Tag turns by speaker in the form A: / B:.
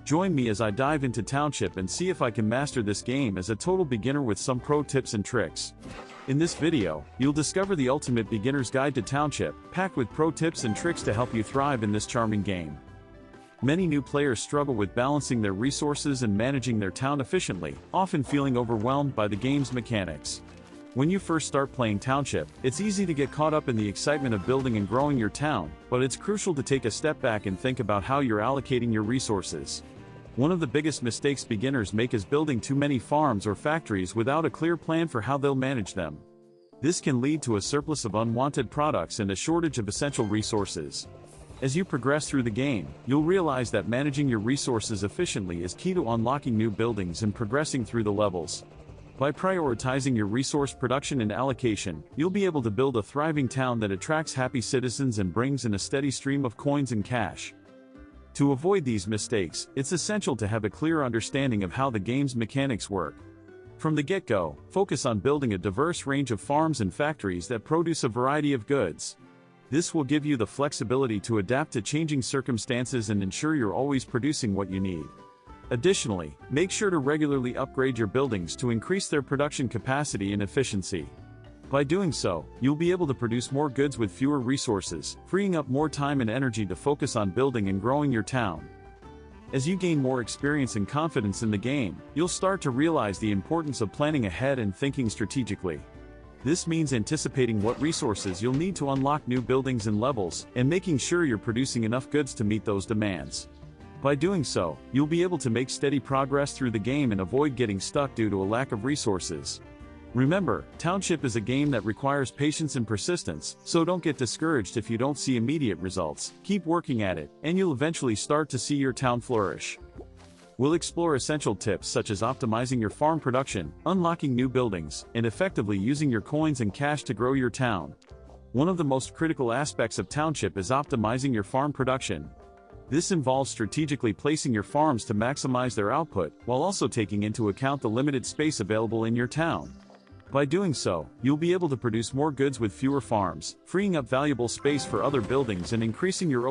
A: Join me as I dive into Township and see if I can master this game as a total beginner with some pro tips and tricks. In this video, you'll discover the ultimate beginner's guide to Township, packed with pro tips and tricks to help you thrive in this charming game. Many new players struggle with balancing their resources and managing their town efficiently, often feeling overwhelmed by the game's mechanics. When you first start playing Township, it's easy to get caught up in the excitement of building and growing your town, but it's crucial to take a step back and think about how you're allocating your resources. One of the biggest mistakes beginners make is building too many farms or factories without a clear plan for how they'll manage them. This can lead to a surplus of unwanted products and a shortage of essential resources. As you progress through the game, you'll realize that managing your resources efficiently is key to unlocking new buildings and progressing through the levels. By prioritizing your resource production and allocation, you'll be able to build a thriving town that attracts happy citizens and brings in a steady stream of coins and cash. To avoid these mistakes, it's essential to have a clear understanding of how the game's mechanics work. From the get-go, focus on building a diverse range of farms and factories that produce a variety of goods. This will give you the flexibility to adapt to changing circumstances and ensure you're always producing what you need. Additionally, make sure to regularly upgrade your buildings to increase their production capacity and efficiency. By doing so, you'll be able to produce more goods with fewer resources, freeing up more time and energy to focus on building and growing your town. As you gain more experience and confidence in the game, you'll start to realize the importance of planning ahead and thinking strategically. This means anticipating what resources you'll need to unlock new buildings and levels, and making sure you're producing enough goods to meet those demands. By doing so, you'll be able to make steady progress through the game and avoid getting stuck due to a lack of resources. Remember, Township is a game that requires patience and persistence, so don't get discouraged if you don't see immediate results. Keep working at it, and you'll eventually start to see your town flourish. We'll explore essential tips such as optimizing your farm production, unlocking new buildings, and effectively using your coins and cash to grow your town. One of the most critical aspects of Township is optimizing your farm production. This involves strategically placing your farms to maximize their output, while also taking into account the limited space available in your town. By doing so, you'll be able to produce more goods with fewer farms, freeing up valuable space for other buildings and increasing your